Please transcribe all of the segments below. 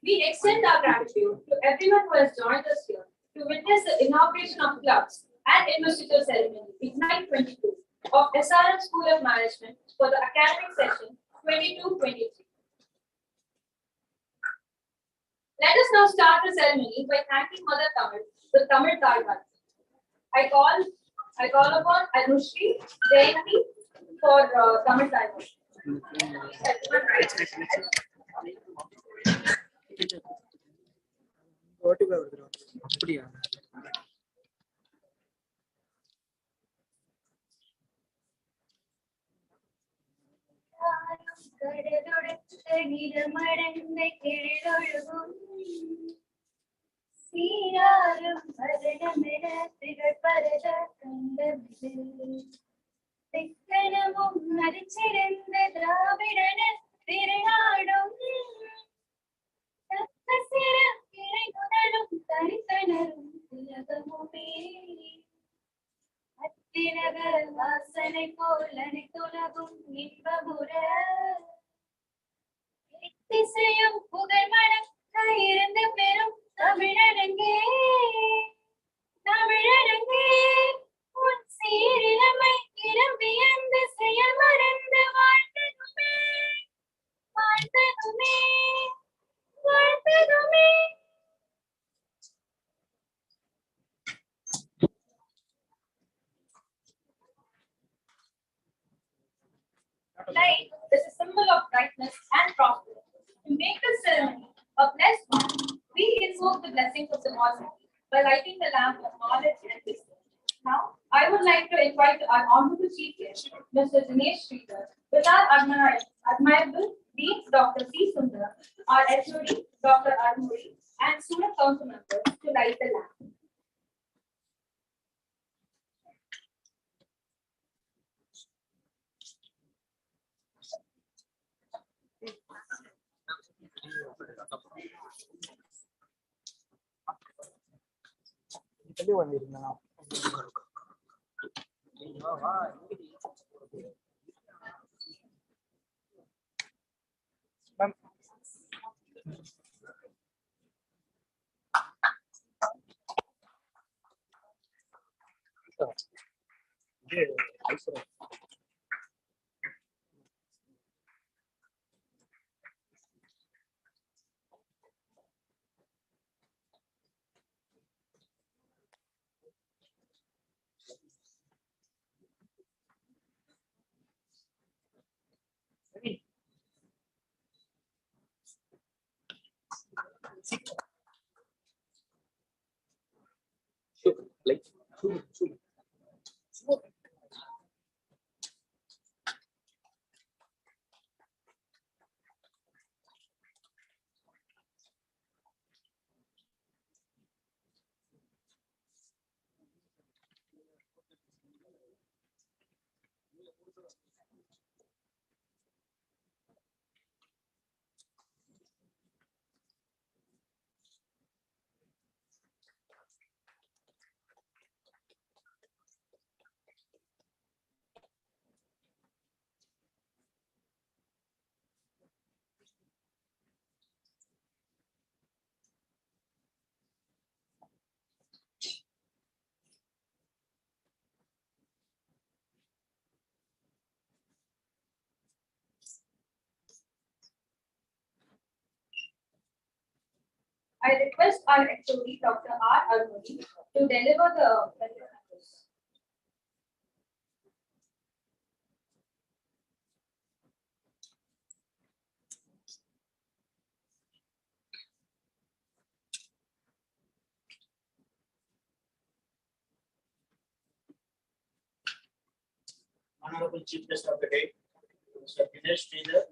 We extend our gratitude to everyone who has joined us here to witness the inauguration of clubs and investiture ceremony Ignite 22 of SRM School of Management for the academic session 22-23. Let us now start the ceremony by thanking Mother Tamil with Tamil Talvat. I call upon Anushri Jayanti for Tamil Talvat. வாசனை போல் அனைத்துலகும் இன்பமுற திசையும் புகழ் மணக்க இருந்த பெரும் தமிழரங்கே உன் சீரிழமை இறம்பி அந்த செயல் மறந்து வாழ்ந்ததுமே வாழ்ந்ததுமே வாழ்ந்ததுமே. Light is a symbol of brightness and prosperity. To make this ceremony a blessed one, we invoke the blessings of the Almighty by lighting the lamp of knowledge and wisdom. Now, I would like to invite our Honorable Chief Guest, Mr. Dinesh Sridhar, with our admirable Dean Dr. C. Sundar, our HOD, Dr. Armuri, and student council members to light the lamp. I request our HOD, Dr. R. Armuri, to deliver the welcome address. Honorable Chief Guest of the Day, Mr. Dinesh Sridhar,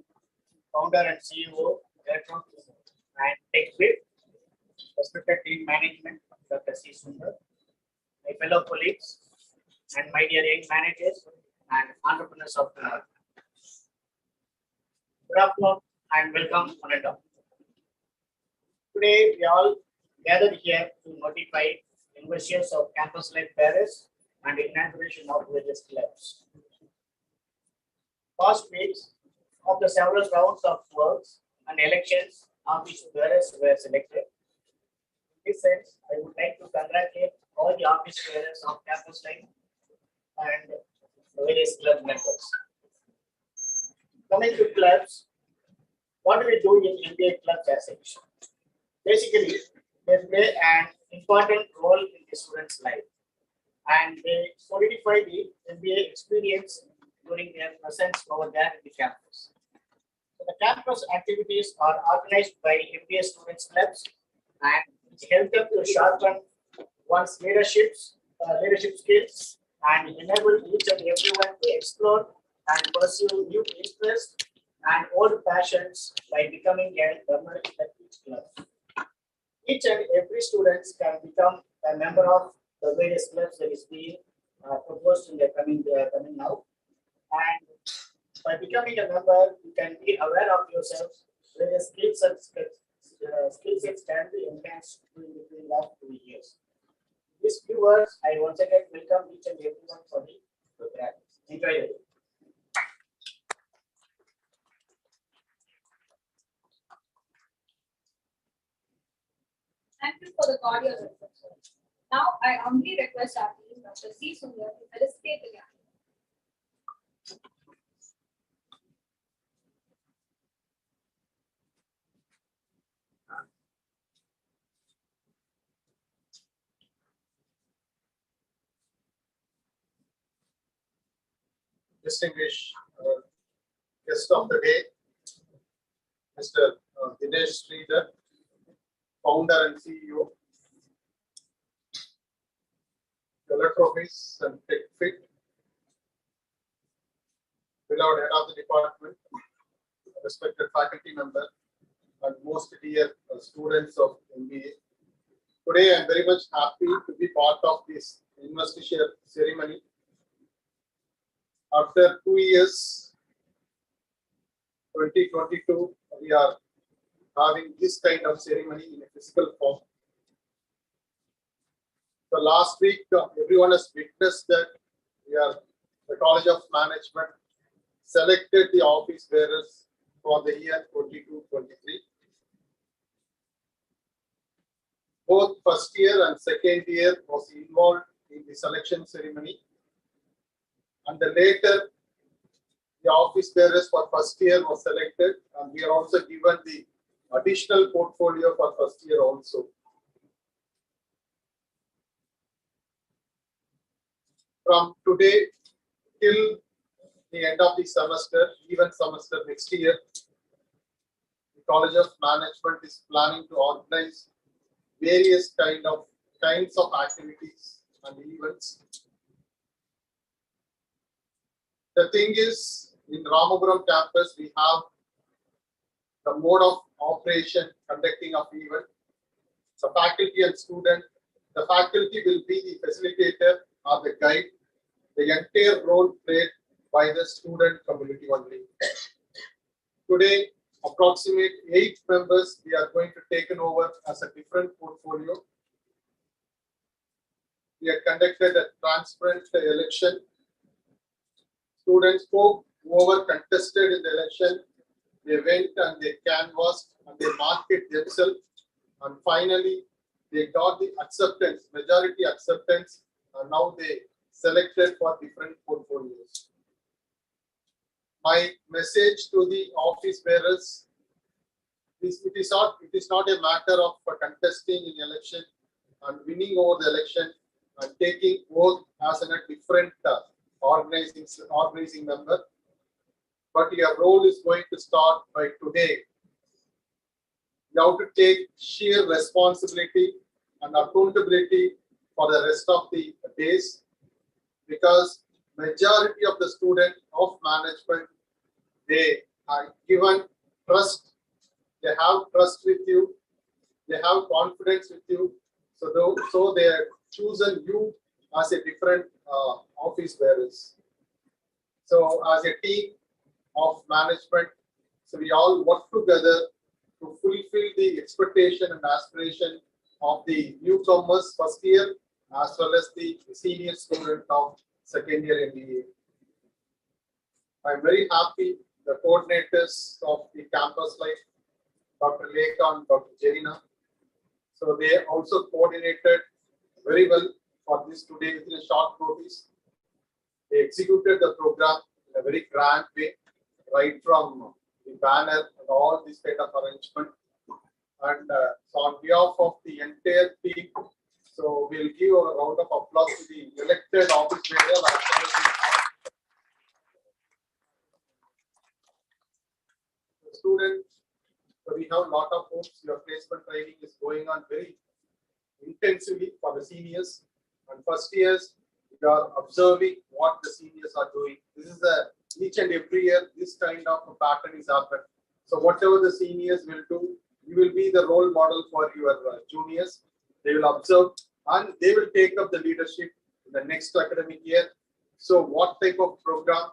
Founder and CEO, Electron and TechBit, Respected Team Management, Dr. C. Sundar, my fellow colleagues, and my dear young managers and entrepreneurs of tomorrow. Good afternoon and welcome on and on. Today, we all gathered here to notify investitures of campus-led Paris and inauguration of various clubs. Past weeks, after several rounds of works and elections office bearers were selected. In this sense, I would like to congratulate all the office bearers of Campus Life and the various club members. Coming to clubs, what do we do in MBA clubs as such? Basically, they play an important role in the student's life and they solidify the MBA experience during their presence over there in the campus. So the campus activities are organized by MBA students clubs and which help them to sharpen one's leadership skills and enable each and everyone to explore and pursue new interests and old passions by becoming a member in each club. Each and every student can become a member of the various clubs that is being proposed in the coming now. And by becoming a member, you can be aware of yourself, various skill sets can be enhanced during the last 2 years. These few words, I once again welcome each and everyone for the program. Enjoy it. Thank you for the cordial reception. Now, I humbly request our dean, Dr. C. Sundar, to felicitate the gathering. Distinguished guest of the day, Mr. Dinesh Sridhar, founder and CEO, Philanthropist and TechFit, beloved head of the department, respected faculty member, and most dear students of MBA. Today, I am very much happy to be part of this investiture ceremony. After 2 years, 2022, we are having this kind of ceremony in a physical form. So last week, everyone has witnessed that the College of Management selected the office bearers for the year 22-23. Both first year and second year was involved in the selection ceremony. And the later, the office bearers for first year was selected, and we are also given the additional portfolio for first year also. From today till the end of the semester, even semester next year, the College of Management is planning to organize various kinds of activities and events. The thing is, in Ramapuram campus, we have the mode of operation conducting of event. So faculty and student, the faculty will be the facilitator or the guide. The entire role played by the student community only. Today, approximate 8 members we are going to take over as a different portfolio. We have conducted a transparent election. Students whoever contested in the election, they went and they canvassed and they marketed themselves, and finally they got the acceptance, majority acceptance, and now they selected for different portfolios. My message to the office bearers is it is not a matter of contesting in election and winning over the election and taking oath as a different organizing member, but your role is going to start by today. You have to take sheer responsibility and accountability for the rest of the days, because majority of the students of management, they are given trust, they have trust with you, they have confidence with you, so they have chosen you as a different office bearers. So as a team of management, so we all work together to fulfill the expectation and aspiration of the newcomers first year as well as the senior student of second year MBA. I'm very happy the coordinators of the campus life Dr. Lekha and Dr. Jerina. So they also coordinated very well for this today within a short notice. They executed the program in a very grand way, right from the banner and all this kind of arrangement. And so on behalf of the entire team, so we'll give a round of applause to the elected office bearer. The students, so we have a lot of hopes. Your placement training is going on very intensively for the seniors. And first years, we are observing what the seniors are doing. This is each and every year, this kind of a pattern is happening. So whatever the seniors will do, you will be the role model for your juniors. They will observe and they will take up the leadership in the next academic year. So what type of program,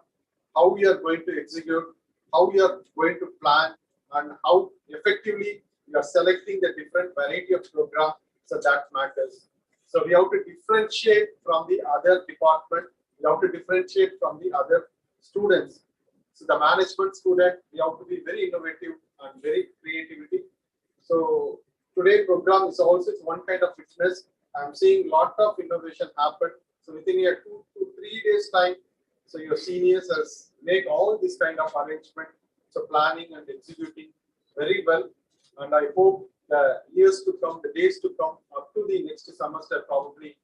how we are going to execute, how we are going to plan, and how effectively we are selecting the different variety of program, so that matters. So we have to differentiate from the other department, we have to differentiate from the other students. So the management student, we have to be very innovative and very creativity. So today program is also one kind of fitness. I'm seeing lot of innovation happen. So within a 2 to 3 days time, so your seniors has make all this kind of arrangement. So planning and executing very well. And I hope the years to come, the days to come, up to the next semester, probably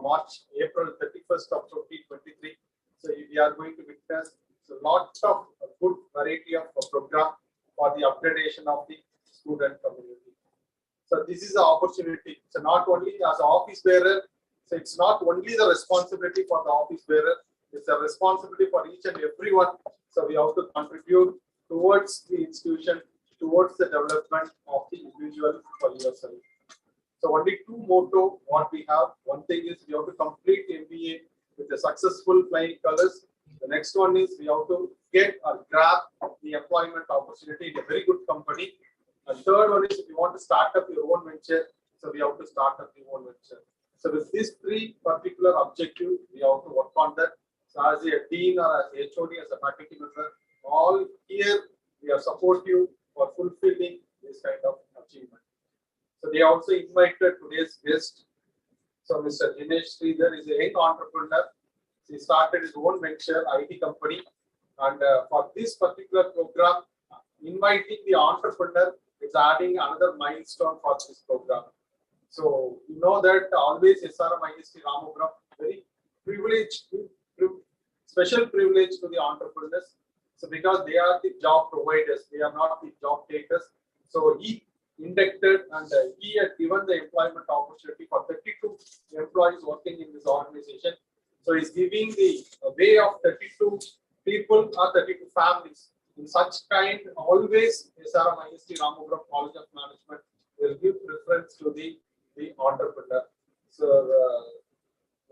March, April 31st of 2023. So we are going to witness a lot of good variety of program for the upgradation of the student community. So this is the opportunity. So not only as an office bearer, so it's not only the responsibility for the office bearer, it's a responsibility for each and everyone. So we have to contribute towards the institution, towards the development of the individual for yourself. So only two motto what we have. One thing is we have to complete MBA with a successful flying colors. The next one is we have to get or grab the employment opportunity in a very good company. And third one is if you want to start up your own venture, so we have to start up your own venture. So with these three particular objectives, we have to work on that. So as a dean or as a HOD, as a faculty member, all here we are supportive for fulfilling this kind of achievement. So they also invited today's guest. So Mr. Dinesh Sridhar is a young entrepreneur. He started his own venture, IT company. And for this particular program, inviting the entrepreneur is adding another milestone for this program. So you know that always SRMIST Ramugram, very privileged, special privilege to the entrepreneurs. So because they are the job providers, they are not the job takers. So he inducted and he had given the employment opportunity for 32 employees working in this organization. So he's giving the way of 32 people or 32 families. In such kind, always SRMIST Ramugram College of Management will give preference to the entrepreneur. So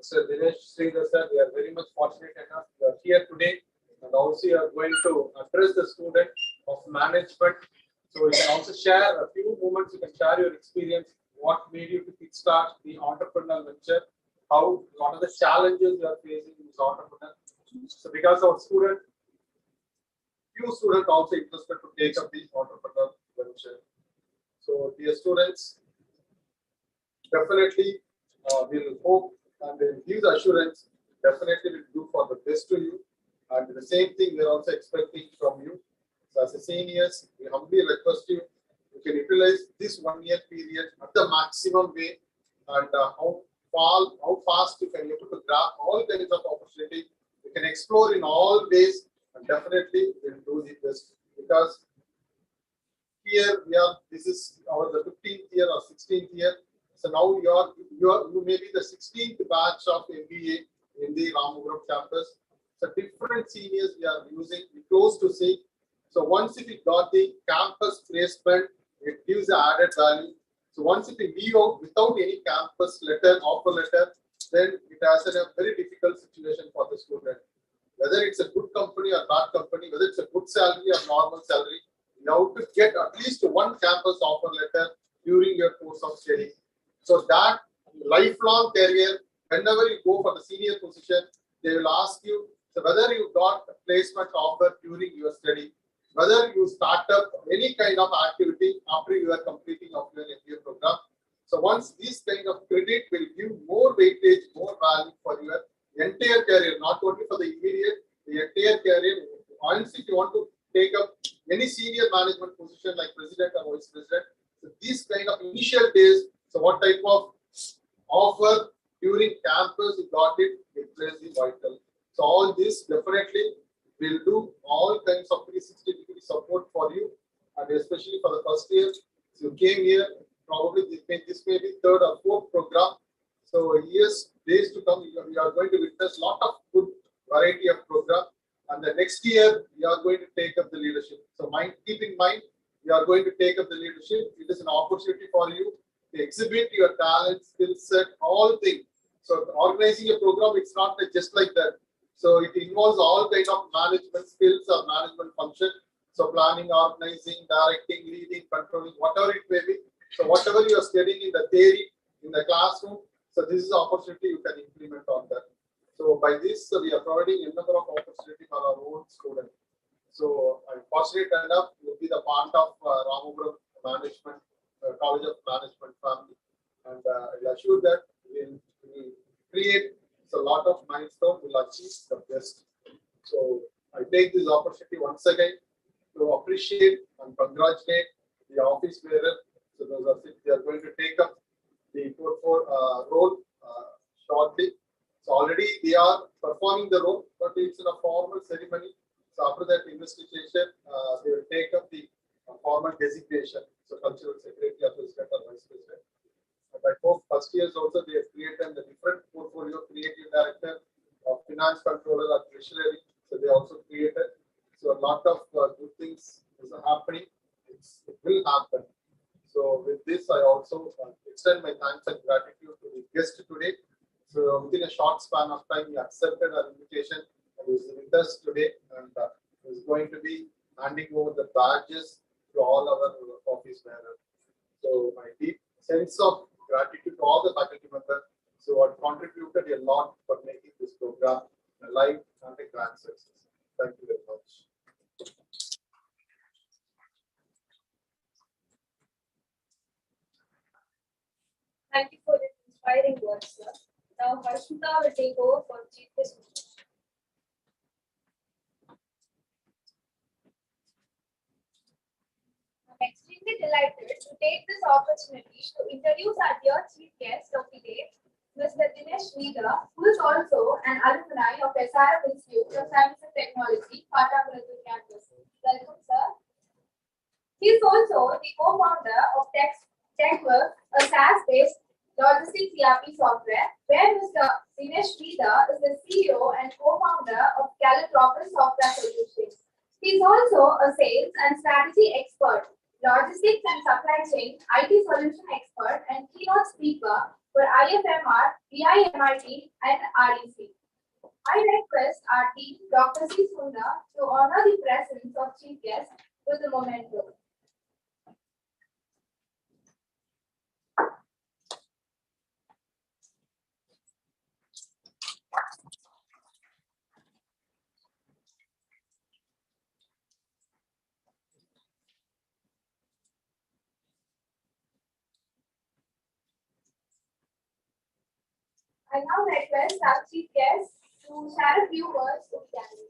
Mr. Dinesh Sridhar sir, we are very much fortunate enough you are here today, and also you are going to address the student of management. So you can also share a few moments, you can share your experience, what made you to kickstart the entrepreneurial venture, what are the challenges you are facing in this entrepreneur. So because our few students also interested to take up the entrepreneurial venture. So dear students, definitely we'll hope and we'll give the assurance, definitely we'll do for the best to you. And the same thing we're also expecting from you. So as a seniors, we humbly request you can utilize this 1 year period at the maximum way, and how fast you can be able to grab all kinds of opportunity. You can explore in all ways, and definitely we'll do the best, because here we are. This is the 15th year or 16th year. So now you may be the 16th batch of MBA in the Ramugram campus. So different seniors we are using, we close to see. So once if we got the campus placement, it gives the added value. So once if we leave out without any campus letter, offer letter, then it has a very difficult situation for the student. Whether it's a good company or bad company, whether it's a good salary or normal salary, you have to get at least one campus offer letter during your course of study. So that lifelong career, whenever you go for the senior position, they will ask you, so whether you got a placement offer during your study. whether you start up any kind of activity after you are completing of your MBA program. So once this kind of credit will give more weightage, more value for your entire career, not only for the immediate, the entire career. Once if you want to take up any senior management position like president or vice president, so these kind of initial days, so what type of offer during campus you got it plays the vital. So all this definitely will do all kinds of 360-degree support for you, and especially for the first year. So you came here, probably this may be third or fourth program. So years, days to come, you are going to witness a lot of good variety of program. And the next year, you are going to take up the leadership. So keep in mind, you are going to take up the leadership. It is an opportunity for you to exhibit your talent, skill set, all things. So organizing a program, it's not just like that. So it involves all kind of management skills or management function. So planning, organizing, directing, leading, controlling, whatever it may be. So whatever you are studying in the theory, in the classroom, so this is an opportunity you can implement on that. So by this, we are providing a number of opportunity for our own students. So I'm fortunate enough to be the part of Ramabram Management, College of Management family. And I assure that we will create a lot of milestones, will achieve the best. So I take this opportunity once again to appreciate and congratulate the office bearer. So those are they are going to take up the role shortly. So already they are performing the role, but it's in a formal ceremony. So after that investigation, they will take up the formal designation. So cultural secretary, president, or vice president. And I hope first years also they have created the different portfolio, creative director, finance controller, or treasury. So they also created. So a lot of good things is happening. It will happen. So with this, I also extend my thanks and gratitude to the guest today. So within a short span of time, he accepted our invitation and is with us today, and is going to be handing over the badges to all our office bearers. So my deep sense of gratitude to all the faculty members who have contributed a lot for making this program a live and a grand success. Thank you very much. Thank you for the inspiring words, sir. Now, Harshita will take over for Chief Guest. I'm extremely delighted to take this opportunity to introduce our dear Chief Guest of the day, Mr. Dinesh Sridhar, who is also an alumni of SRMIST of Science and Technology, Pattaburathur campus. Welcome, sir. He is also the co-founder of TechWorks, a SaaS-based logistics ERP software, where Mr. Dinesh Sridhar is the CEO and co-founder of Calotropis Software Solutions. He is also a sales and strategy expert, logistics and supply chain, IT solution expert, and keynote speaker for IFMR, BIMIT, and REC. I request our team, Dr. C. Sundar, to honor the presence of chief guests with a memento. I now request our chief guest to share a few words with the gallery.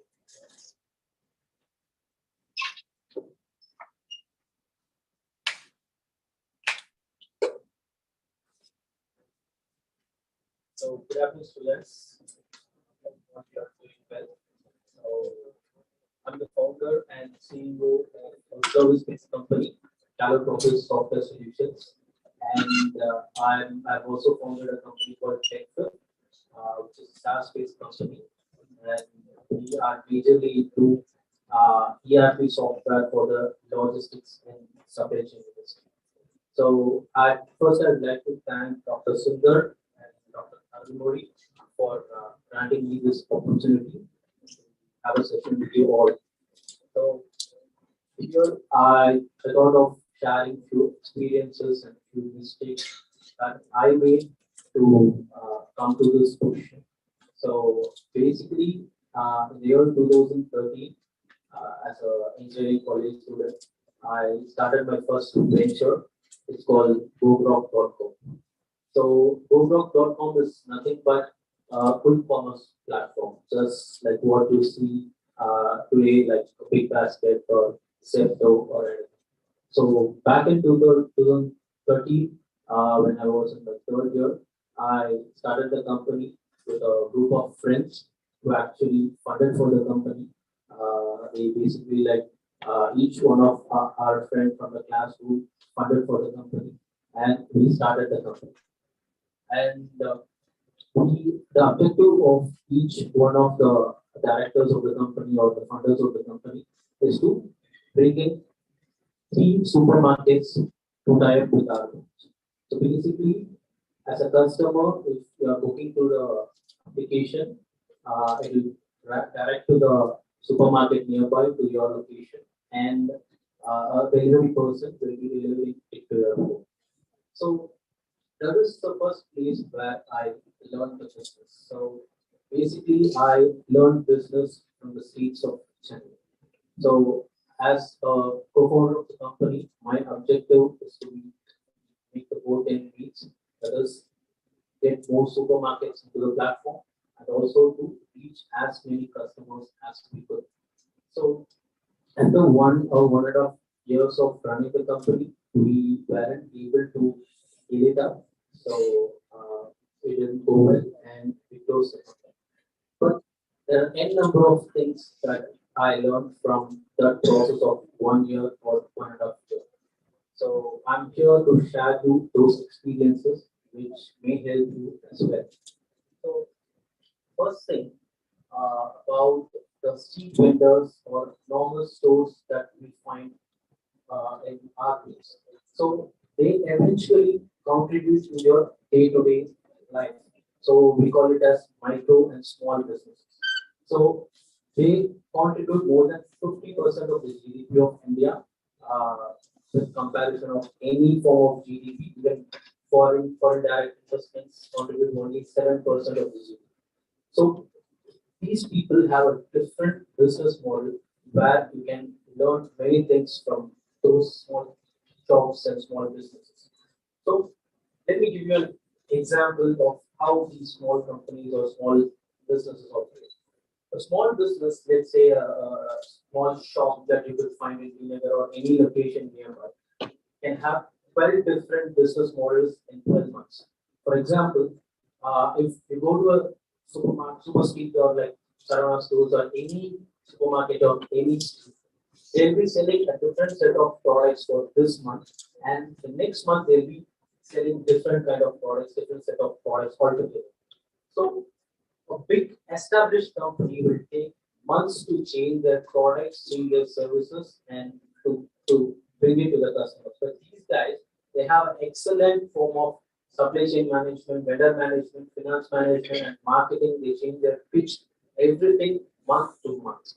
So, good afternoon, students. Hope you are doing well. So, I'm the founder and CEO of a service-based company, Calotropis Software Solutions, and I've also founded a company called TechWorks, which is a SaaS-based company, and we are majorly into ERP software for the logistics and supply chain industry. So, first I'd like to thank Dr. Sundar and Dr. Arunmori for granting me this opportunity to have a session with you all. So, here I thought of sharing few experiences and few mistakes that I made to come to this position. So basically, in the year 2013, as an engineering college student, I started my first venture. It's called GoGrok.com. So GoGrok.com is nothing but a quick commerce platform, just like what you see today, like a big basket or Zepto or anything. So back in 2013, when I was in my third year, I started the company with a group of friends who actually funded for the company. They basically like each one of our friends from the class group funded for the company, and we started the company. And the objective of each one of the directors of the company or the funders of the company is to bring in three supermarkets to tie up with our loans. So basically, as a customer, if you are booking through the application, it will direct to the supermarket nearby to your location, and a delivery person will be delivering it to your home. So that is the first place where I learned the business. So basically, I learned business from the streets of Chennai. So as a co-founder of the company, my objective is to make the both end meets. That is, get more supermarkets into the platform and also to reach as many customers as we could. So after 1 or 1.5 years of running the company, we weren't able to scale it up. So it didn't go well and we closed the company. But there are n number of things that I learned from that process of 1 year or 1.5 years. So I'm here to share you those experiences which may help you as well. So first thing about the street vendors or normal stores that we find in our place. So they eventually contribute to your day-to-day life. So we call it as micro and small businesses. So they contribute more than 50% of the GDP of India, uh, with comparison of any form of GDP. Even foreign direct investments contribute only 7% of the GDP. So these people have a different business model where you can learn many things from those small shops and small businesses. So let me give you an example of how these small companies or small businesses operate. A small business, let's say a small shop that you could find in Inauguration or any location nearby, can have 12 different business models in 12 months. For example, if you go to a supermarket, super street or like Sarana stores or any supermarket or any street, they'll be selling a different set of products for this month, and the next month they'll be selling different kind of products, different set of products altogether. So a big established company will take months to change their products, change their services, and to bring it to the customers. But these guys, they have an excellent form of supply chain management, vendor management, finance management, and marketing. They change their pitch, everything month to month.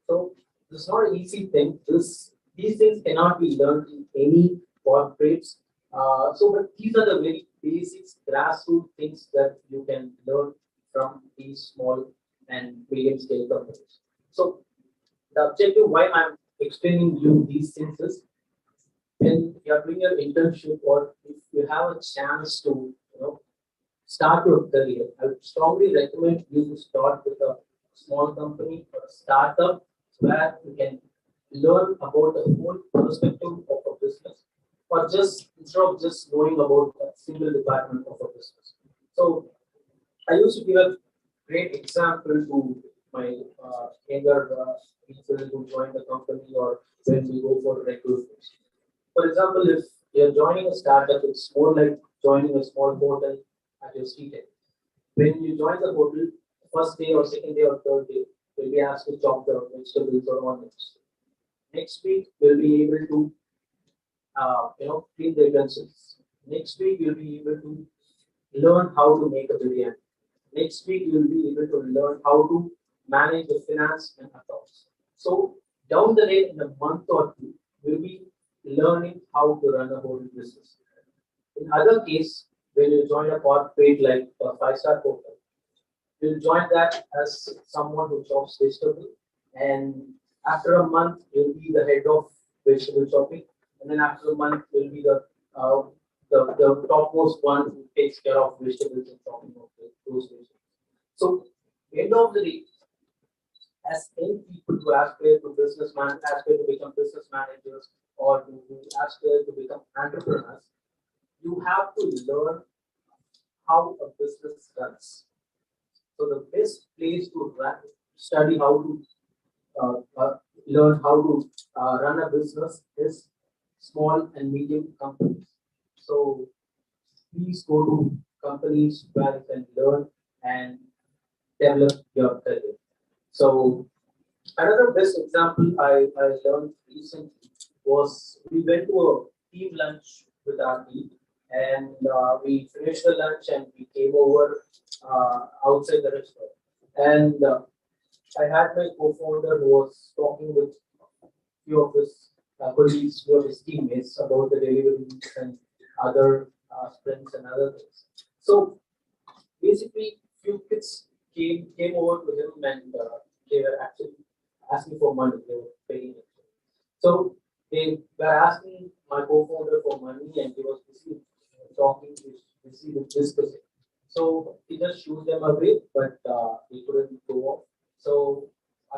So this is not an easy thing. These things cannot be learned in any corporates. But these are the very basics, grassroots things that you can learn from these small and medium scale companies. So the objective why I'm explaining you these things is when you're doing your internship or if you have a chance to start your career, I would strongly recommend you to start with a small company or a startup where you can learn about the whole perspective of a business or just instead of just knowing about a single department of a business. So I used to give a great example to my younger people who join the company or when we go for recruitment. For example, if you're joining a startup, it's more like joining a small hotel at your street end. When you join the hotel, first day or second day or third day, you'll be asked to chop the vegetables or onions. Next week, you'll be able to clean the utensils. Next week, you'll be able to learn how to make a biryani. Next week, you'll be able to learn how to manage the finance and accounts. So down the lane in a month or two, you'll be learning how to run a whole business. In other case, when you join a corporate like a five-star hotel, you'll join that as someone who chops vegetable, and After a month, you'll be the head of vegetable shopping, and then after a month, you'll be the topmost one who takes care of vegetables and shopping of those vegetables. So, end of the day, as any people who aspire to aspire to become business managers, or who aspire to become entrepreneurs, you have to learn how a business runs. So the best place to study how to learn how to run a business is small and medium companies. So please go to companies where you can learn and develop your career. So another best example I learned recently was we went to a team lunch with our team, and we finished the lunch and we came over outside the restaurant. And I had my co-founder who was talking with few of his colleagues, few of his teammates about the deliveries and other sprints and other things. So basically, few kids came over to him, and they were actually asking for money. They were paying it. So they were asking my co-founder for money, and he was busy talking, busy with discussing. So he just shooed them away, but he couldn't go off. So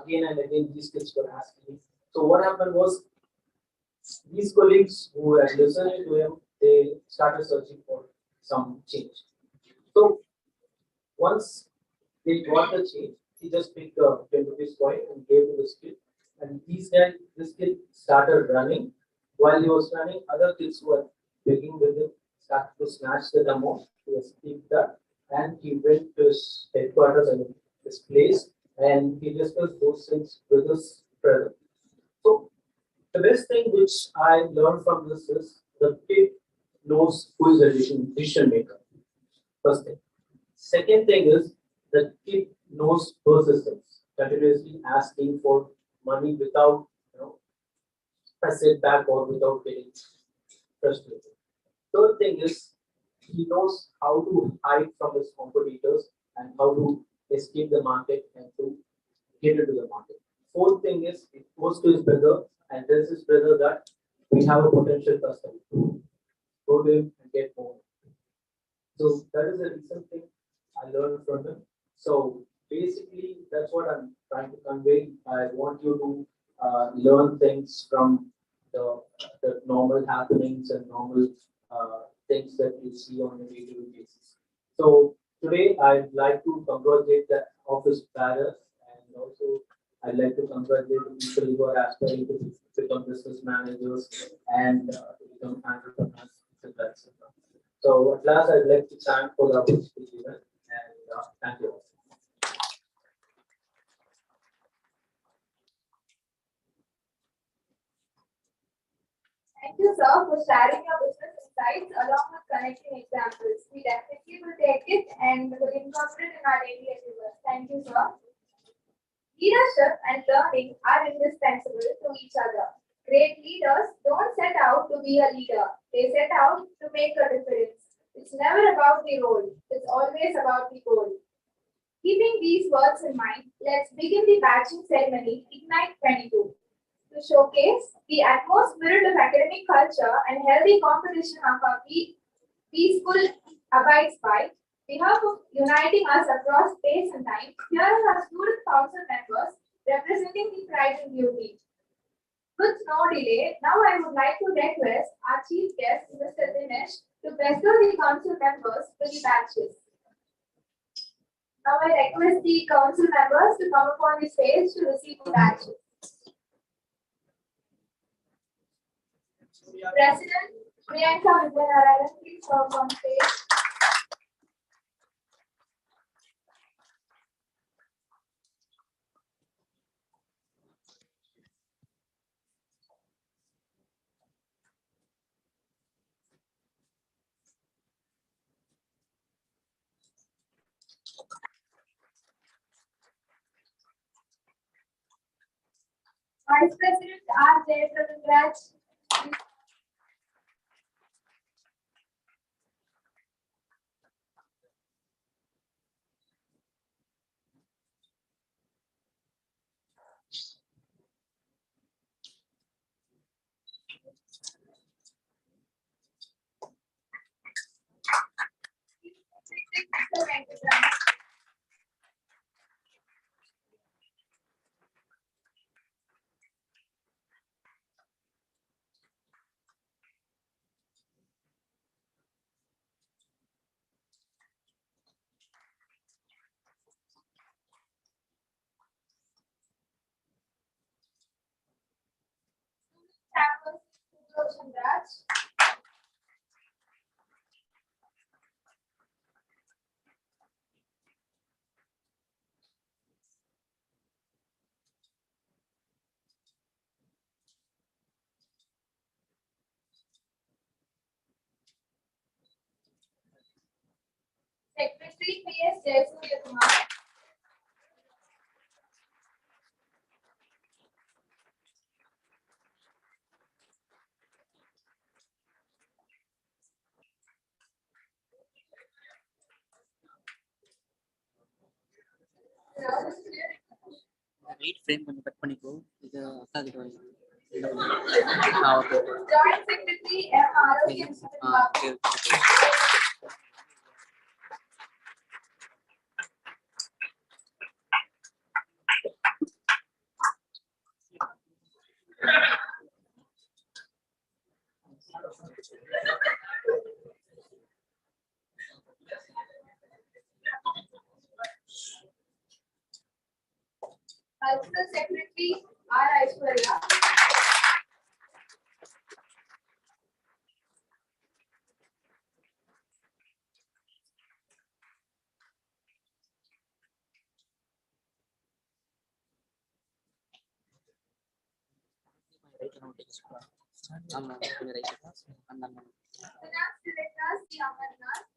again and again, these kids were asking. So what happened was, these colleagues who were listening to him, they started searching for some change. So once they got the change, he just picked a 10 rupees coin and gave to this kid. And this kid started running. While he was running, other kids who were begging with him started to snatch the amount. He escaped that, and he went to his headquarters and his place, and he discussed those things with his brother. So the best thing which I learned from this is the kid knows who is the decision maker. First thing. Second thing is the kid knows persistence, continuously asking for money without a setback or without getting frustrated. Third thing is he knows how to hide from his competitors and how to escape the market and to get into the market. Fourth thing is he goes to his brother and tells his brother that we have a potential customer. Go to him and get more. So that is a recent thing I learned from him. So basically, that's what I'm trying to convey. I want you to learn things from the normal happenings and normal things that you see on a day-to-day basis. So today, I'd like to congratulate the office bearers, and also I'd like to congratulate the people who are aspiring to become business managers and to become entrepreneurs, etc. etc. So at last, I'd like to thank for the opportunity and thank you. Thank you, sir, for sharing your business insights along with connecting examples. We definitely will take it and will incorporate in our daily activities. Thank you, sir. Leadership and learning are indispensable to each other. Great leaders don't set out to be a leader. They set out to make a difference. It's never about the role. It's always about the goal. Keeping these words in mind, let's begin the batching ceremony Ignite 22. To showcase the utmost spirit of academic culture and healthy competition of our peaceful abides by, we have uniting us across space and time. Here are our student council members representing the pride and beauty. With no delay, now I would like to request our chief guest, Mr. Dinesh, to bestow the council members with the badges. Now I request the council members to come upon the stage to receive the badges. President Priyanka Vijayanarayan, please come on stage. Vice President R. Jayapradhan. course, congrats. Secretary PS Jayasuriya Kumar. Right frame கொஞ்சம் cut பண்ணிக்கோ இது அக்கா கிட்ட வை. Okay Joint Secretary M. Arogyam okay Cultural Secretary R. Aishwarya. Right note ஆமா கொஞ்சம் right அந்த Finance Director C. Amarnath.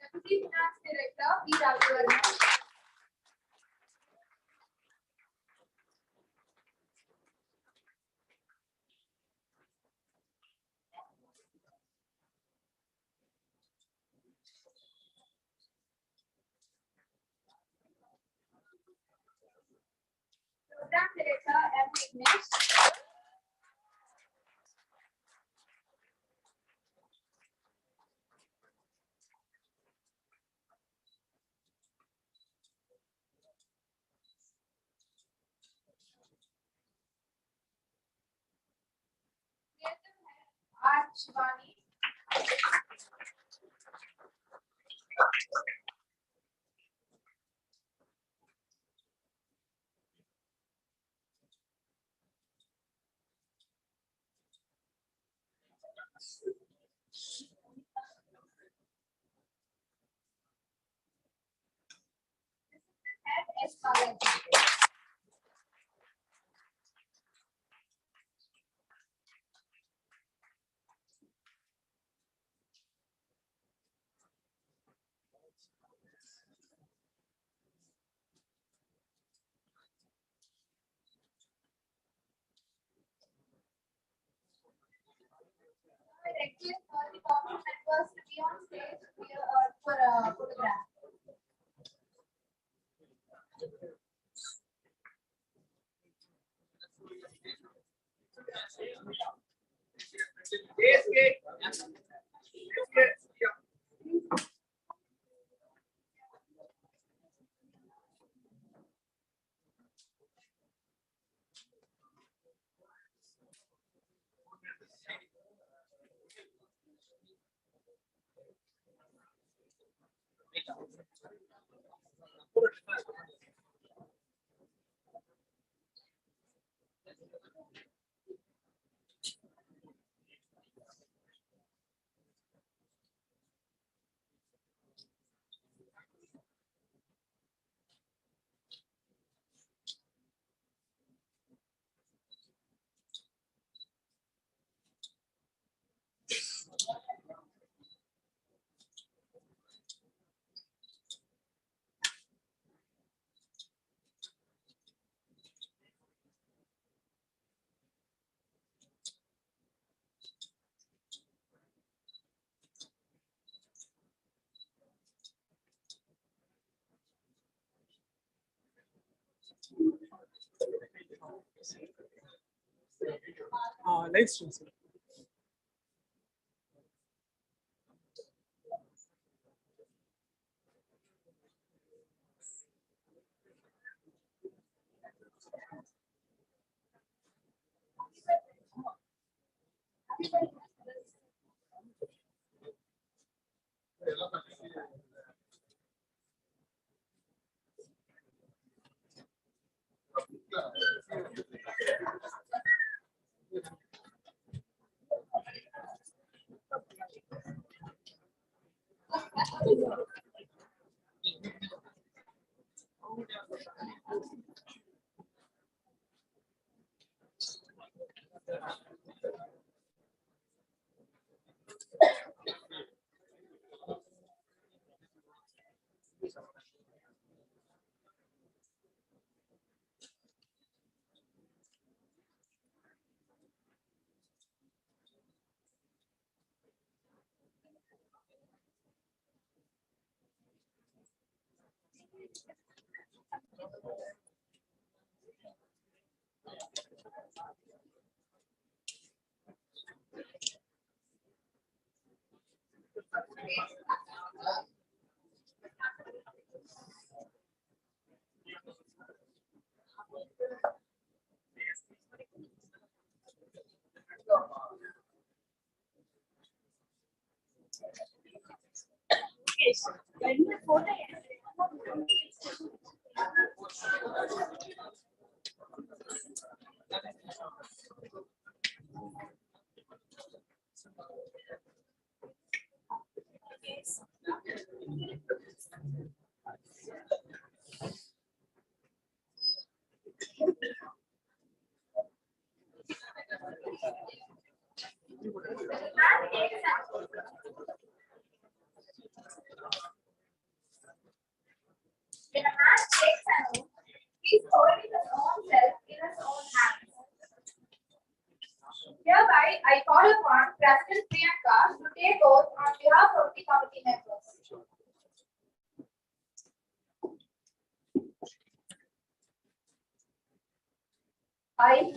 Deputy Finance Director P. Raghuvarman. Program Director M. Vignesh. Creative Head R. Shivani. Head S. Balaji. I request all the corporate members to be on stage here for a photograph. Live stream, sir. When a man takes an oath, he is holding his own self in his own hands. Hereby, I call upon President Priyanka to take oath on behalf of the committee members. I,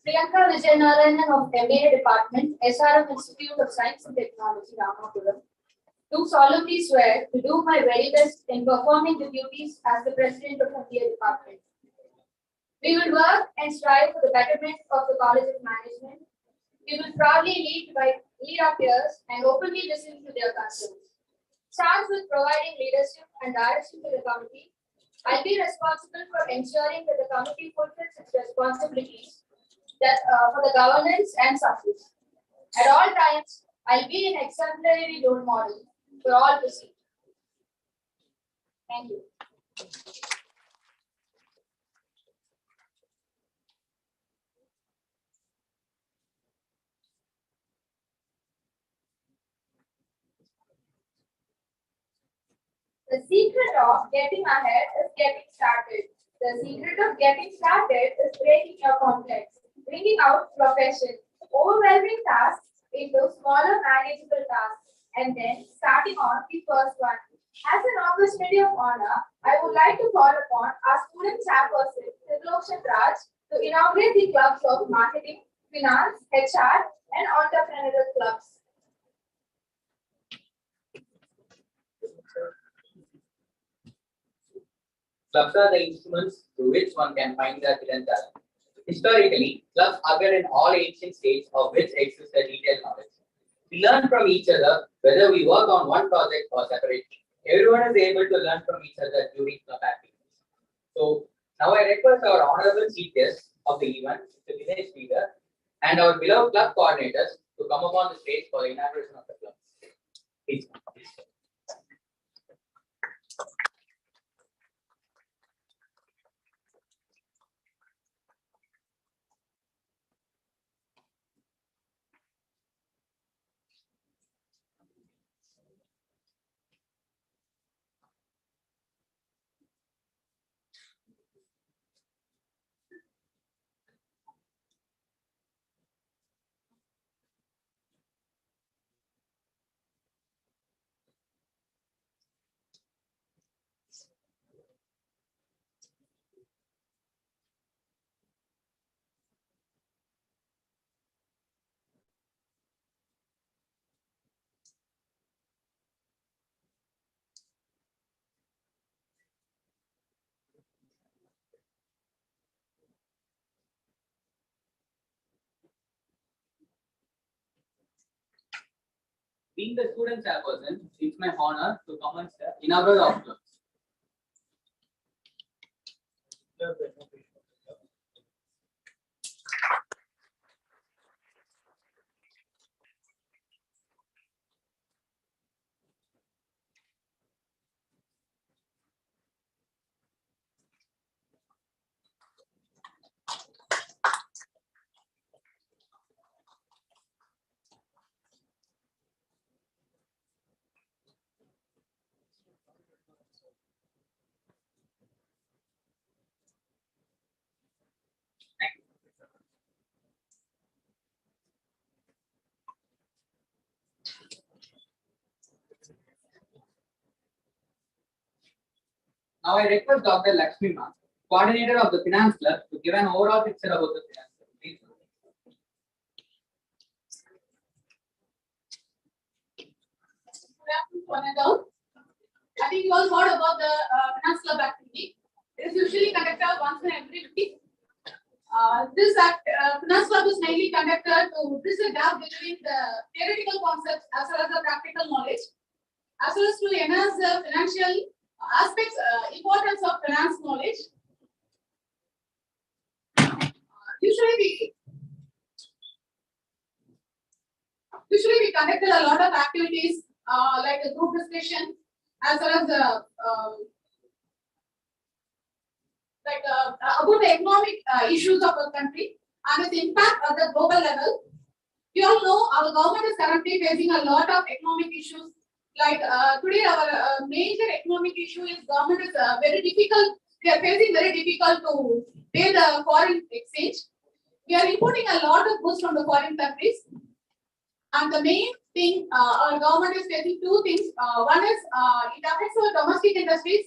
Priyanka Vijayanarayanan of MBA Department, SRM Institute of Science and Technology, Ramapuram, do solemnly swear to do my very best in performing the duties as the President of MBA Department. We will work and strive for the betterment of the College of Management. We will proudly lead our peers and openly listen to their concerns. Starts with providing leadership and direction to the committee. I'll be responsible for ensuring that the committee fulfills its responsibilities for the governance and success. At all times, I'll be an exemplary role model for all to see. Thank you. The secret of getting ahead is getting started. The secret of getting started is breaking your complex, bringing out profession, overwhelming tasks into smaller manageable tasks, and then starting on the first one. As an opportunity of honor, I would like to call upon our student chairperson, Tirlokshan Raj, to inaugurate the clubs of marketing, finance, HR, and entrepreneurial clubs. Clubs are the instruments through which one can find their hidden talent. Historically, clubs occurred in all ancient states of which exists a detailed knowledge. We learn from each other whether we work on one project or separately. Everyone is able to learn from each other during club activities. So now I request our honorable chief guest of the event, the village leader, and our beloved club coordinators to come upon the stage for the inauguration of the club. Please. Being the student chairperson, it's my honor to commence the inaugural of clubs. Now I request Dr. Lakshmi Ma, coordinator of the Finance Club, to give an overall picture about the Finance Club. Please. One and all. I think you all heard about the Finance Club activity. It is usually conducted once in every week. Finance Club is mainly conducted to bridge the gap between the theoretical concepts as well as the practical knowledge, as well as to enhance the financial aspects, importance of finance knowledge. Usually we conducted a lot of activities like a group discussion, as well as the about the economic issues of our country and its impact at the global level. You all know our government is currently facing a lot of economic issues. Like today, our major economic issue is government is very difficult. We are facing very difficult to pay the foreign exchange. We are importing a lot of goods from the foreign countries, and the main thing our government is facing two things. One is it affects our domestic industries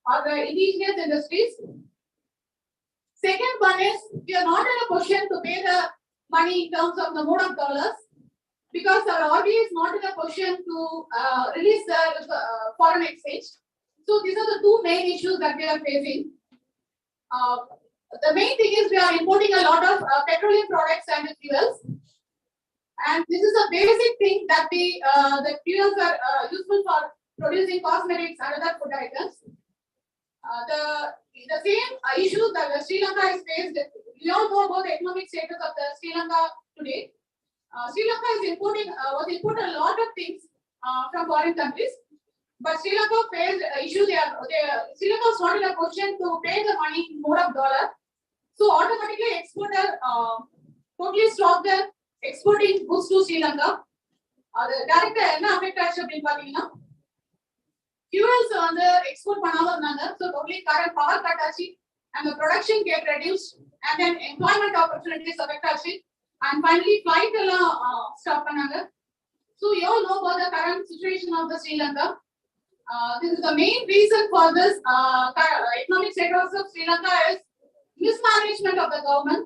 or the indigenous industries. Second one is we are not in a position to pay the money in terms of the mode of dollars, because our RBI is not in a position to release the foreign exchange. So these are the two main issues that we are facing. The main thing is we are importing a lot of petroleum products and fuels, and this is a basic thing that the fuels are useful for producing cosmetics and other food items. The same issue that Sri Lanka is faced. We all know about the economic status of the Sri Lanka today. Sri Lanka is was imported a lot of things from foreign countries, but Sri Lanka faced issues. Sri Lanka is not in a position to pay the money in mode of dollar, so automatically exporter totally stopped the exporting goods to Sri Lanka. The director என்ன affect ஆச்சு அப்படின்னு பாத்தீங்கன்னா fuels வந்து export பண்ணாம இருந்தாங்க, so totally current power cut ஆச்சு and the production get reduced, and then employment opportunities affect ஆச்சு, and finally flight எல்லாம் stop பண்ணாங்க. So you all know about the current situation of the Sri Lanka. This is the main reason for this economic status of Sri Lanka is mismanagement of the government.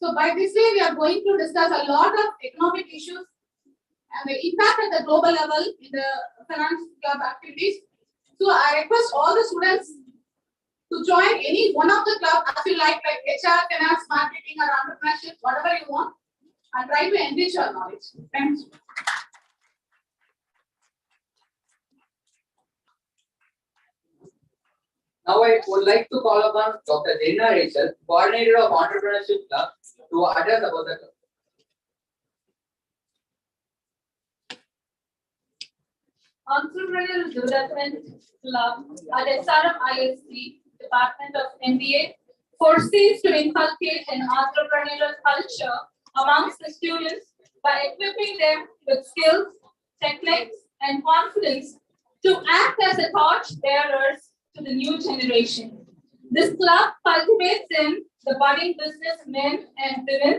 So by this way we are going to discuss a lot of economic issues and the impact at the global level in the finance club activities. So I request all the students to join any one of the club as you like HR, finance, marketing, or entrepreneurship, whatever you want, and try to enrich your knowledge. Thanks. Now I would like to call upon Dr. Dina Rachel, coordinator of Entrepreneurship Club, to address about the club. Entrepreneurial Development Club at SRMIST, Department of MBA, foresees to inculcate an entrepreneurial culture amongst the students by equipping them with skills, techniques, and confidence to act as a torch bearers to the new generation. This club cultivates in the budding businessmen and women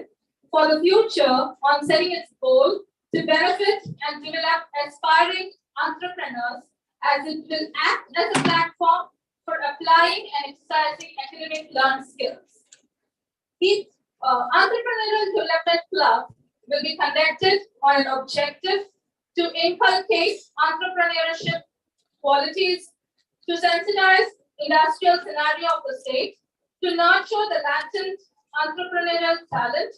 for the future on setting its goal to benefit and develop aspiring entrepreneurs, as it will act as a platform for applying and exercising academic learned skills. Each entrepreneurial development club will be conducted on an objective to inculcate entrepreneurship qualities, to sensitize industrial scenario of the state, to nurture the latent entrepreneurial talent,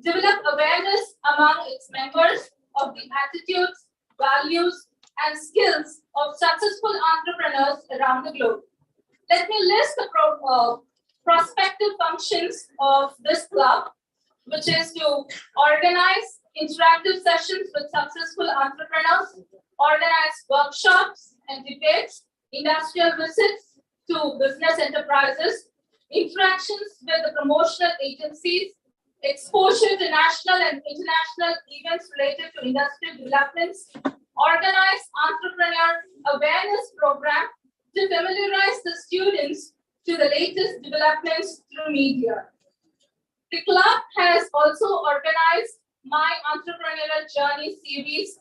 develop awareness among its members of the attitudes, values, and skills of successful entrepreneurs around the globe. Let me list the prospective functions of this club, which is to organize interactive sessions with successful entrepreneurs, organize workshops and debates, industrial visits to business enterprises, interactions with the promotional agencies, exposure to national and international events related to industrial developments, organize entrepreneur awareness program to familiarize the students to the latest developments through media. The club has also organized My Entrepreneurial Journey series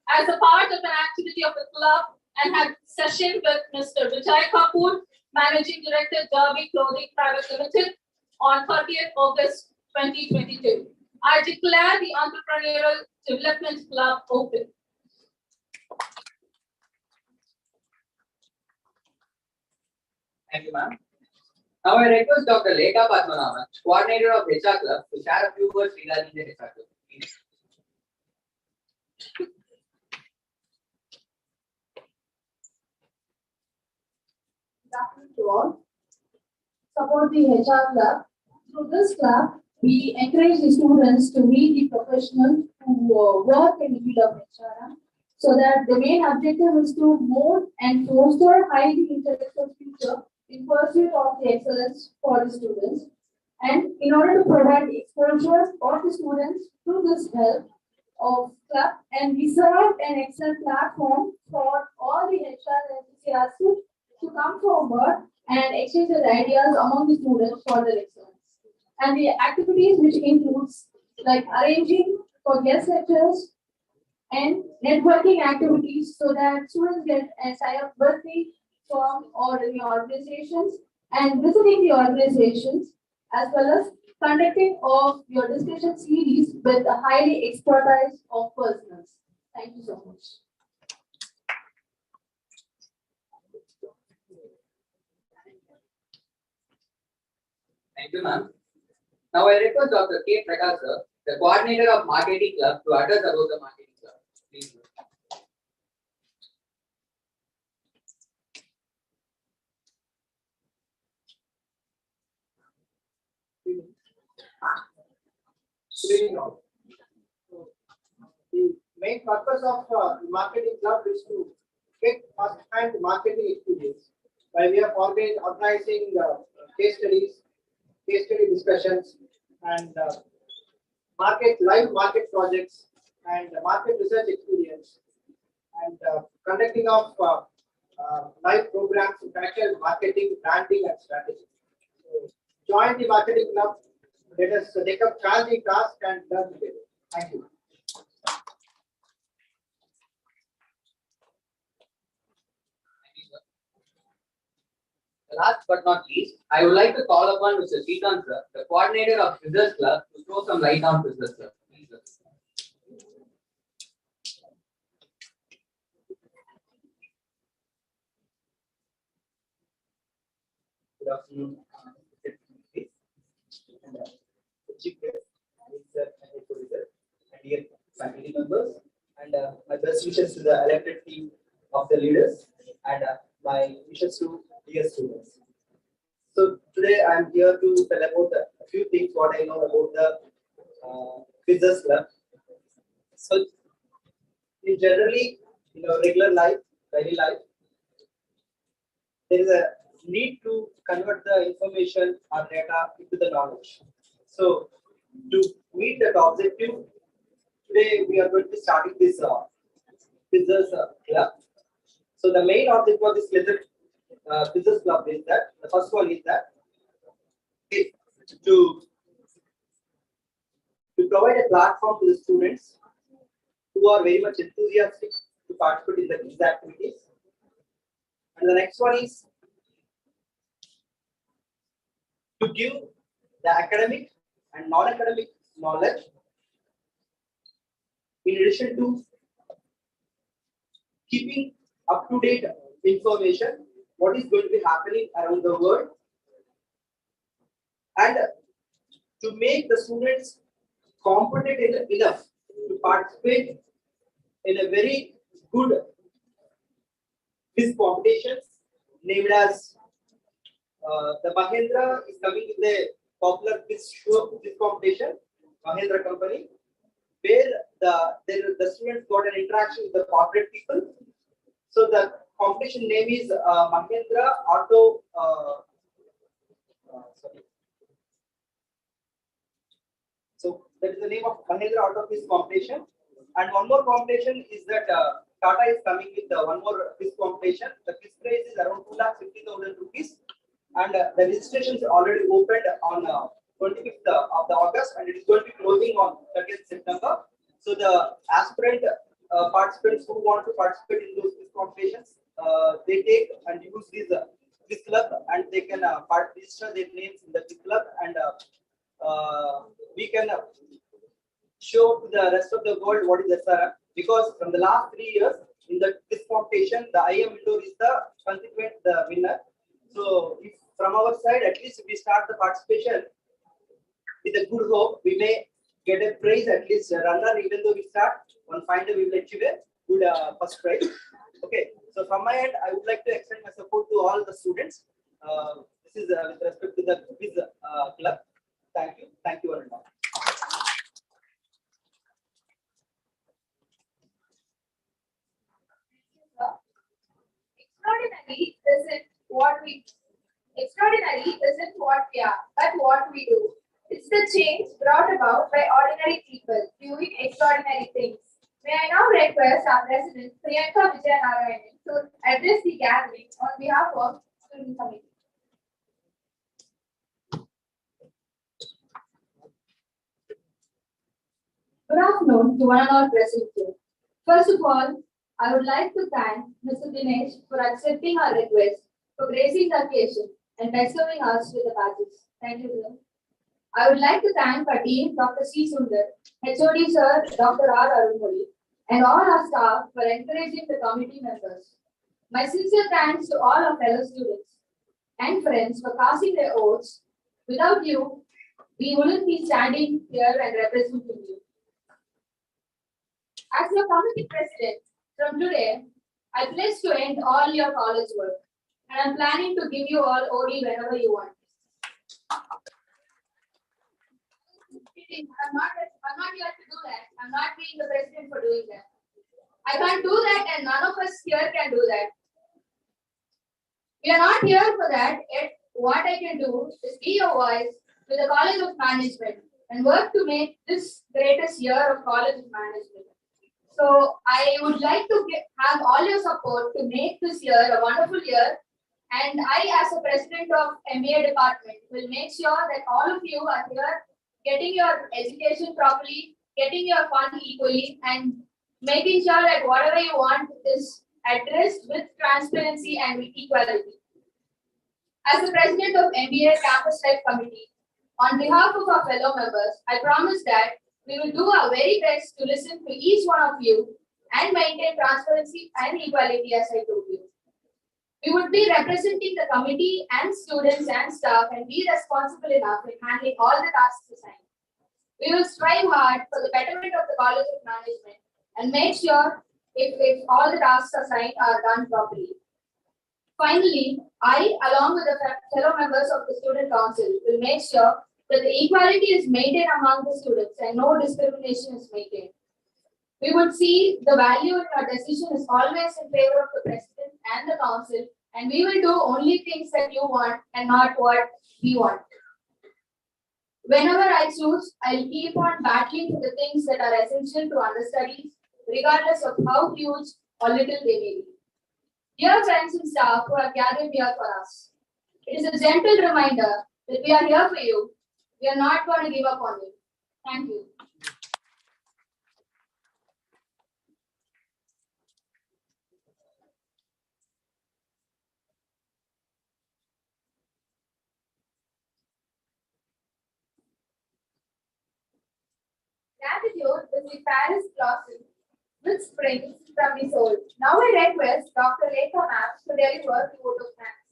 as a part of an activity of the club and had session with Mr. Vijay Kapoor, Managing Director, Derby Clothing Private Limited, on 30th August 2022. I declare the Entrepreneurial Development Club open. Thank you, ma'am. Now I request Dr. Lekha Padmanabhan, coordinator of HR Club, to share a few words regarding the HR Club. Please. Good afternoon to all. Support the HR Club. Through this club, we encourage the students to meet the professionals who work in the field of HR, so that the main objective is to mold and foster highly intellectual future in pursuit of the excellence for the students. And in order to provide exposure for the students through this help of club, and we serve an excellent platform for all the HR enthusiasts to come forward and exchange their ideas among the students for their excellence. And the activities which includes like arranging for guest lectures and networking activities, so that students get a tie-up with the firm or the organizations and visiting the organizations, as well as conducting of your discussion series with a highly expertise of personals. Thank you so much. Thank you, ma'am. Now I request Dr. K. Prakash, sir, the coordinator of Marketing Club, to address about the Marketing Club. Please. Good evening all. The main purpose of marketing club is to get first-hand marketing experience, while we are organizing case study discussions, and live market projects, and market research experience, and conducting of live programs to tackle marketing, branding, and strategy. So, join the marketing club. Let us take up challenging task and learn together. Thank you. Last but not least, I would like to call upon Mr. Srikanth, sir, the coordinator of Business Club, to throw some light on Business Club. Please, sir. Good afternoon, chief guest, and dear faculty members, and my best wishes to the elected team of the leaders, and my wishes to dear students. So today I am here to tell about a few things what I know about the business club. So in generally, regular life, daily life, there is a need to convert the information or data into the knowledge. So to meet that objective, today we are going to be starting this business club. So the main object for this business club is that the first one is that to provide a platform to the students who are very much enthusiastic to participate in these activities. And the next one is to give the academic and non-academic knowledge, in addition to keeping up-to-date information, what is going to be happening around the world, and to make the students competent enough to participate in a very good quiz competitions named as the Mahindra is coming with a popular quiz competition, Mahindra company, where the students got an interaction with the corporate people. So the competition name is Mahindra Auto. So that is the name of Mahindra Auto Quiz competition. And one more competition is that Tata is coming with one more quiz competition. The quiz prize is around 2,50,000 rupees. And the registration is already opened on 25th of the August, and it is going to be closing on 30th September. So the aspirant participants who want to participate in those competitions, they take and use this club, and they can register their names in the club, and we can show to the rest of the world what is SRM, because from the last 3 years in this competition, the IM Indoor is the consequent the winner. So if from our side, at least if we start the participation with a good hope, we may get a prize, at least a runner, even though we start one finder, we will achieve a good first prize. Okay, so from my end, I would like to extend my support to all the students. This is with respect to the quiz club. Thank you very much. Extraordinary isn't what we are, but what we do. It's the change brought about by ordinary people doing extraordinary things. May I now request our President Priyanka Vijayanarayanan to address the gathering on behalf of Student Committee. Good afternoon to one and all present here. First of all, I would like to thank Mr. Dinesh for accepting our request for gracing the occasion and bestowing us with the badges. Thank you, sir. I would like to thank our Dean, Dr. C. Sundar, HOD Sir, Dr. R. Arunmoli, and all our staff for encouraging the committee members. My sincere thanks to all our fellow students and friends for casting their votes. Without you, we wouldn't be standing here and representing you. As your committee president, from today, I pledge to end all your college work, and I'm planning to give you all OD whenever you want. I'm not here to do that. I'm not being the president for doing that. I can't do that, and none of us here can do that. We are not here for that, yet what I can do is be a voice with the College of Management and work to make this greatest year of College of Management. So I would like to have all your support to make this year a wonderful year. And I, as a president of MBA department, will make sure that all of you are here getting your education properly, getting your fun equally, and making sure that whatever you want is addressed with transparency and with equality. As the president of MBA Campus Life Committee, on behalf of our fellow members, I promise that we will do our very best to listen to each one of you and maintain transparency and equality, as I told you. We would be representing the committee and students and staff and be responsible enough in handling all the tasks assigned. We will strive hard for the betterment of the College of Management and make sure if all the tasks assigned are done properly. Finally, I, along with the fellow members of the Student Council, will make sure that the equality is maintained among the students and no discrimination is maintained. We would see the value in our decision is always in favor of the president and the council, and we will do only things that you want and not what we want. Whenever I choose, I'll keep on battling for the things that are essential to understudies, regardless of how huge or little they may be. Dear friends and staff who have gathered here for us, it is a gentle reminder that we are here for you. We are not going to give up on you. Thank you. Gratitude is the Paris blossom which springs from the soul. Now I request Dr. Lekha Ma'am to deliver the vote of thanks.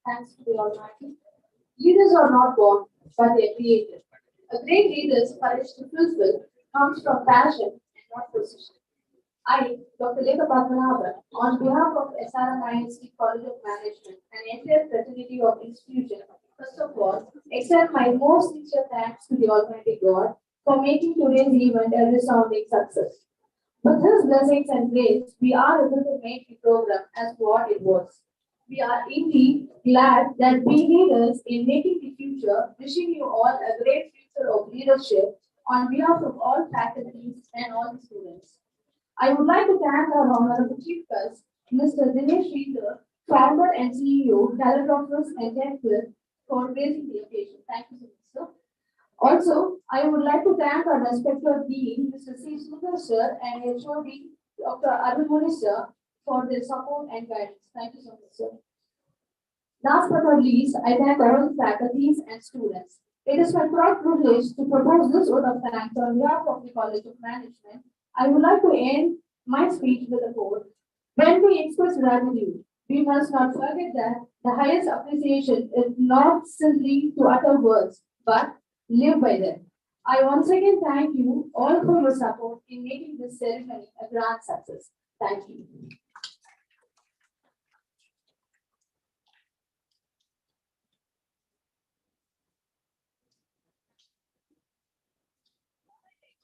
Thanks to the Almighty. Leaders are not born, but they are created. A great leader's courage to fulfill comes from passion and not position. I, Dr. Lekha Padmanabhan, on behalf of SRMIST College of Management and entire fraternity of institution, first of all, extend my most sincere thanks to the Almighty God for making today's event a resounding success. With His blessings and grace, we are able to make the program as what it was. We are indeed glad that we leaders in making the future, wishing you all a great future of leadership on behalf of all faculties and all the students. I would like to thank our Honorable Chief Guest, Mr. Dinesh Sridhar, founder and CEO, Talent Office and Temple, for raising the occasion. Thank you so much, sir. Also, I would like to thank our respected dean, Mr. C. Sundar sir, and HOD, Dr. Arunmoni sir, for their support and guidance. Thank you so much, sir. Last but not least, I thank all the faculties and students. It is my proud privilege to propose this vote of thanks on behalf of the College of Management. I would like to end my speech with a quote. When we express gratitude, we must not forget that the highest appreciation is not simply to utter words, but live by them. I once again thank you all for your support in making this ceremony a grand success. Thank you.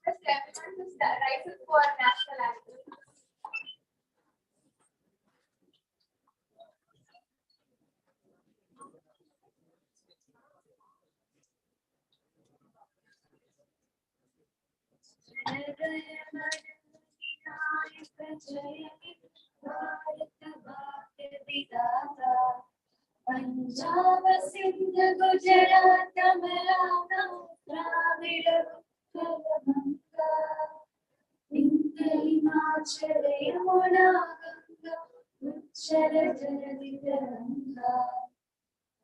Just everyone to rise for national anthem. Punjab Sindh Gujarat Maratha Dravid Ganga Himachal Yamuna Ganga उच्चर जलधि तरंगा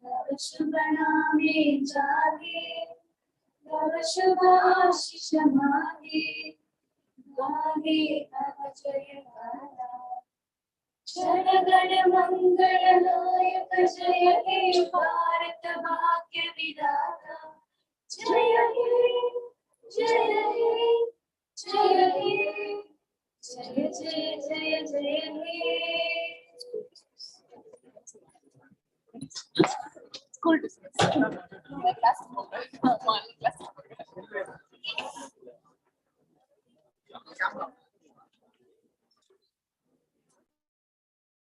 तव शुभ नामे जागे तव शुभ आशीष मागे गाहे तव जय गाथा जनगण मंगलनायक जय हे भारत भाग्य विधाता जय हे जय हे जय हे जय जय जय जय हे School dismissed.